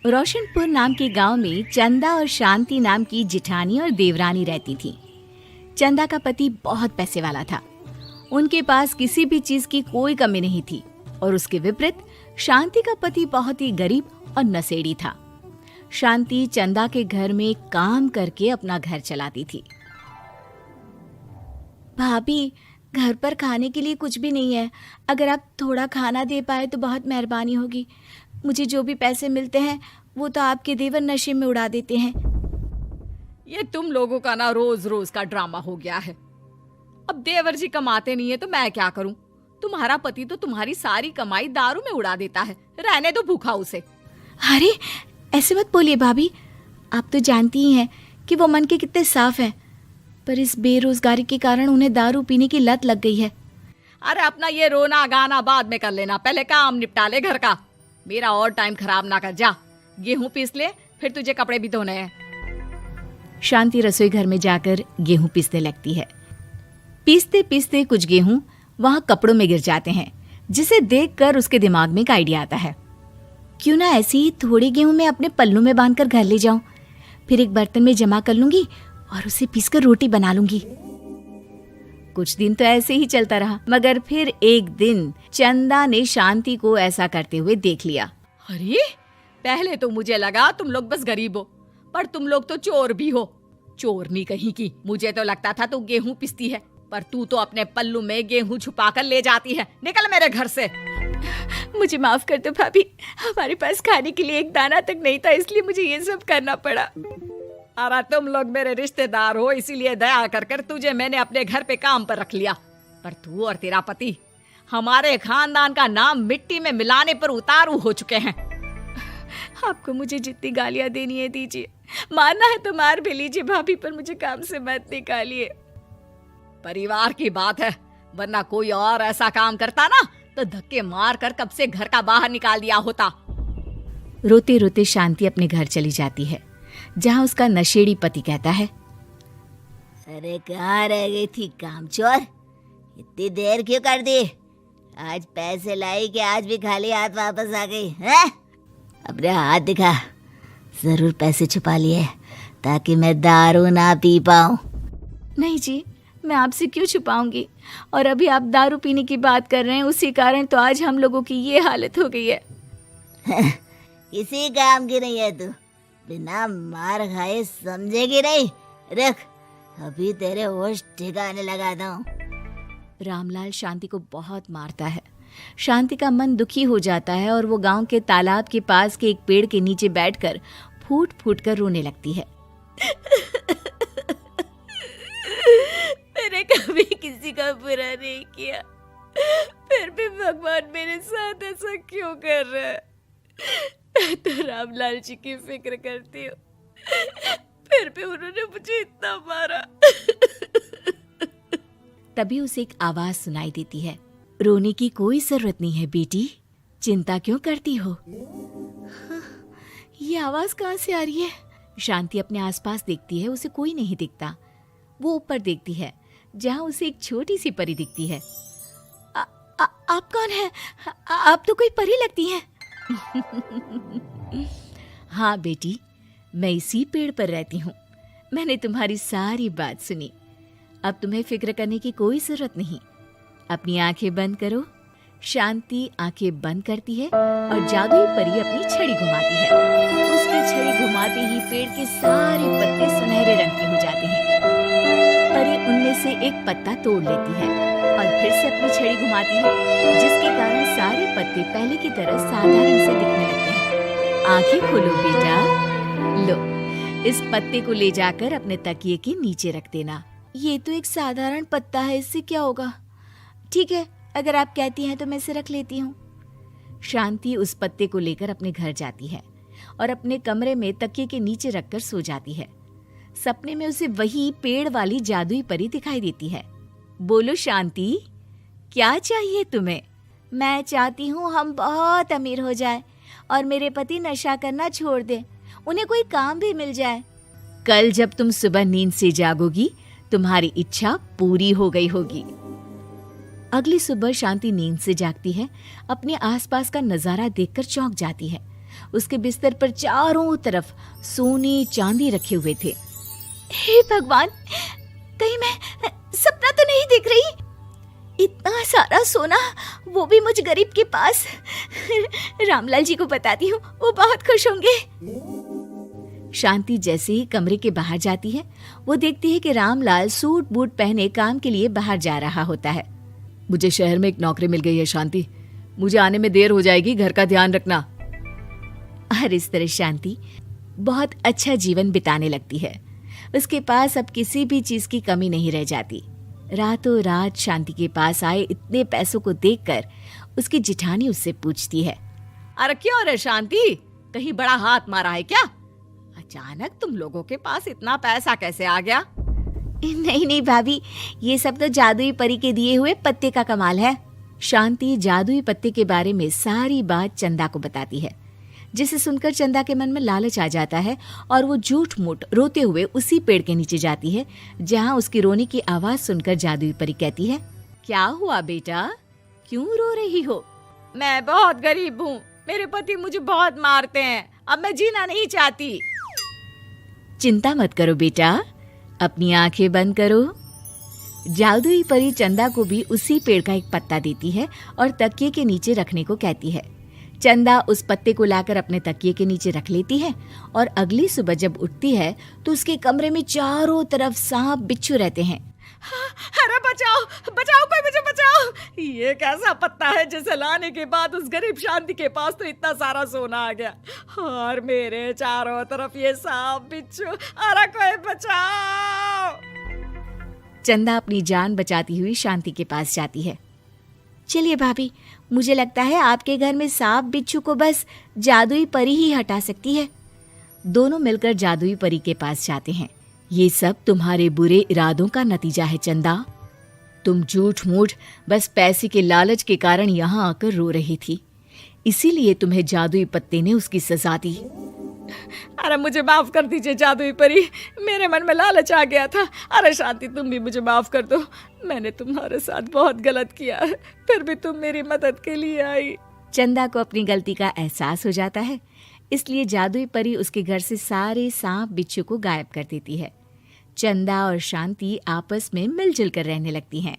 रोशनपुर नाम के गांव में चंदा और शांति नाम की जिठानी और देवरानी रहती थी। चंदा का पति बहुत पैसे वाला था। उनके पास किसी भी चीज की कोई कमी नहीं थी और उसके विपरीत शांति का पति बहुत ही गरीब और नशेड़ी था। शांति चंदा के घर में काम करके अपना घर चलाती थी। भाभी, घर पर खाने के लिए कुछ भी नहीं है। अगर आप थोड़ा खाना दे पाए तो बहुत मेहरबानी होगी। मुझे जो भी पैसे मिलते हैं वो तो आपके देवर नशे में उड़ा देते हैं। ये तुम लोगों का ना रोज रोज का ड्रामा हो गया है। अब देवर जी कमाते नहीं है तो मैं क्या करूं? तुम्हारा पति तो तुम्हारी सारी कमाई दारू में उड़ा देता है। रहने दो भूखा उसे। अरे ऐसे मत बोलिए भाभी, आप तो जानती ही हैं कि वो मन के कितने साफ हैं, पर इस बेरोजगारी के कारण उन्हें दारू पीने की लत लग गई है। अरे अपना ये रोना गाना बाद में कर लेना, पहले काम निपटा ले घर का। मेरा और टाइम खराब ना कर। जा गेहूं पीस ले, फिर तुझे कपड़े भी धोने हैं। शांति रसोई घर में जाकर गेहूं पीसने लगती है। पीसते पीसते कुछ गेहूं वहां कपड़ों में गिर जाते हैं, जिसे देखकर उसके दिमाग में एक आइडिया आता है। क्यों ना ऐसे ही थोड़े गेहूं मैं अपने पल्लू में बांधकर घर ले जाऊं, फिर एक बर्तन में जमा कर लूंगी और उसे पीसकर रोटी बना लूंगी। कुछ दिन तो ऐसे ही चलता रहा, मगर फिर एक दिन चंदा ने शांति को ऐसा करते हुए देख लिया। अरे पहले तो मुझे लगा तुम लोग बस गरीब हो, पर तुम लोग तो चोर भी हो। चोरनी कहीं की। मुझे तो लगता था तू गेहूं पिसती है, पर तू तो अपने पल्लू में गेहूं छुपा कर ले जाती है। निकल मेरे घर से। मुझे माफ कर दो भाभी, हमारे पास खाने के लिए एक दाना तक नहीं था, इसलिए मुझे ये सब करना पड़ा। अरे तुम लोग मेरे रिश्तेदार हो, इसीलिए दया कर कर तुझे मैंने अपने घर पे काम पर रख लिया, पर तू और तेरा पति हमारे खानदान का नाम मिट्टी में मिलाने पर उतारू हो चुके हैं। आपको मुझे जितनी गालियां देनी है दीजिए, मारना है तो मार भी लीजिए भाभी, पर मुझे काम से मत निकालिए। परिवार की बात है, वरना कोई और ऐसा काम करता ना तो धक्के मार कर कब से घर का बाहर निकाल दिया होता। रोते रोते शांति अपने घर चली जाती है, जहाँ उसका नशेड़ी पति कहता है, अरे कहाँ रह गई थी कामचोर? इतनी देर क्यों कर दी? आज पैसे लाई कि आज भी खाली हाथ वापस आ गई है? अपने हाथ दिखा। जरूर पैसे छुपा लिए ताकि मैं दारू ना पी पाऊं। नहीं जी, मैं आपसे क्यों छुपाऊंगी, और अभी आप दारू पीने की बात कर रहे हैं, उसी कारण तो आज हम लोगों की ये हालत हो गई है। किसी काम की नहीं है तू, बिना मार खाए समझेगी नहीं। रख, अभी तेरे होश ठिकाने लगाता हूँ। रामलाल शांति को बहुत मारता है। शांति का मन दुखी हो जाता है और वो गांव के तालाब के पास के एक पेड़ के नीचे बैठकर फूट फूट कर रोने लगती है। मैंने कभी किसी का बुरा नहीं किया, फिर भी भगवान मेरे साथ ऐसा क्यों कर रहा है? मैं तो रामलाल जी की फिक्र करती हूँ, फिर भी उन्होंने मुझे इतना मारा। तभी उसे एक आवाज सुनाई देती है, रोने की कोई जरूरत नहीं है बेटी, चिंता क्यों करती हो? ये आवाज कहाँ से आ रही है? शांति अपने आसपास देखती है, उसे कोई नहीं दिखता। वो ऊपर देखती है, जहाँ उसे एक छोटी सी परी दिखती है। आप कौन है? आप तो कोई परी लगती हैं। हाँ बेटी, मैं इसी पेड़ पर रहती हूँ। मैंने तुम्हारी सारी बात सुनी, अब तुम्हें फिक्र करने की कोई जरूरत नहीं। अपनी आंखें बंद करो। शांति आंखें बंद करती है और जादुई परी अपनी छड़ी घुमाती है। उसकी छड़ी घुमाते ही पेड़ के सारे पत्ते सुनहरे रंग के हो जाते हैं। परी उनमें से एक पत्ता तोड़ लेती है और फिर से अपनी छड़ी घुमाती है, जिसके कारण सारे पत्ते पहले की तरह साधारण से दिखने लगते हैं। आंखें खोलो बेटा। लो, इस पत्ते को ले जाकर अपने तकिए के नीचे रख देना। ये तो एक साधारण पत्ता है, इससे क्या होगा? ठीक है, अगर आप कहती हैं तो मैं इसे रख लेती हूँ। शांति उस पत्ते को लेकर अपने घर जाती है और अपने कमरे में तकिए के नीचे रखकर सो जाती है। सपने में उसे वही पेड़ वाली जादुई परी दिखाई देती है। बोलो शांति, क्या चाहिए तुम्हें? मैं चाहती हूँ हम बहुत अमीर हो जाए और मेरे पति नशा करना छोड़ दे, उन्हें कोई काम भी मिल जाए। कल जब तुम सुबह नींद से जागोगी, तुम्हारी इच्छा पूरी हो गई होगी। अगली सुबह शांति नींद से जागती है, अपने आसपास का नजारा देखकर चौंक जाती है। उसके बिस्तर पर चारों तरफ सोने चांदी रखे हुए थे। हे भगवान, कहीं मैं सपना तो नहीं देख रही? इतना सारा सोना, वो भी मुझ गरीब के पास। रामलाल जी को बताती हूँ, वो बहुत खुश होंगे। शांति जैसे ही कमरे के बाहर जाती है, वो देखती है कि रामलाल सूट बूट पहने काम के लिए बाहर जा रहा होता है। मुझे शहर में एक नौकरी मिल गई है शांति, मुझे आने में देर हो जाएगी, घर का ध्यान रखना। और इस तरह शांति बहुत अच्छा जीवन बिताने लगती है। उसके पास अब किसी भी चीज की कमी नहीं रह जाती। रातों रात शांति के पास आए इतने पैसों को देखकर उसकी जिठानी उससे पूछती है, अरे क्यों रे शांति, कहीं बड़ा हाथ मारा है क्या? अचानक तुम लोगों के पास इतना पैसा कैसे आ गया? नहीं नहीं भाभी, ये सब तो जादुई परी के दिए हुए पत्ते का कमाल है। शांति जादुई पत्ते के बारे में सारी बात चंदा को बताती है, जिसे सुनकर चंदा के मन में लालच आ जाता है और वो झूठ मूठ रोते हुए उसी पेड़ के नीचे जाती है जहाँ उसकी रोने की आवाज सुनकर जादुई परी कहती है, क्या हुआ बेटा, क्यों रो रही हो? मैं बहुत गरीब हूँ, मेरे पति मुझे बहुत मारते हैं, अब मैं जीना नहीं चाहती। चिंता मत करो बेटा, अपनी आंखें बंद करो। जादुई परी चंदा को भी उसी पेड़ का एक पत्ता देती है और तकिए के नीचे रखने को कहती है। चंदा उस पत्ते को लाकर अपने तकिए के नीचे रख लेती है और अगली सुबह जब उठती है तो उसके कमरे में चारों तरफ सांप बिच्छू रहते हैं। अरे बचाओ बचाओ, कोई मुझे बचाओ, ये कैसा पत्ता है जिसे लाने के बाद उस गरीब शांति के पास तो इतना सारा सोना आ गया, और मेरे चारों तरफ ये सांप बिच्छू, अरे कोई बचाओ। चंदा अपनी जान बचाती हुई शांति के पास जाती है। चलिए भाभी, मुझे लगता है आपके घर में सांप बिच्छू को बस जादुई परी ही हटा सकती है। दोनों मिलकर जादुई परी के पास जाते हैं। ये सब तुम्हारे बुरे इरादों का नतीजा है चंदा। तुम झूठ मूठ बस पैसे के लालच के कारण यहाँ आकर रो रही थी, इसीलिए तुम्हें जादुई पत्ते ने उसकी सजा दी। अरे मुझे माफ कर दीजिए जादुई परी, मेरे मन में लालच आ गया था। अरे शांति, तुम भी मुझे माफ कर दो, मैंने तुम्हारे साथ बहुत गलत किया है, फिर भी तुम मेरी मदद के लिए आई। चंदा को अपनी गलती का एहसास हो जाता है, इसलिए जादुई परी उसके घर से सारे सांप बिच्छू को गायब कर देती है। चंदा और शांति आपस में मिलजुल कर रहने लगती हैं।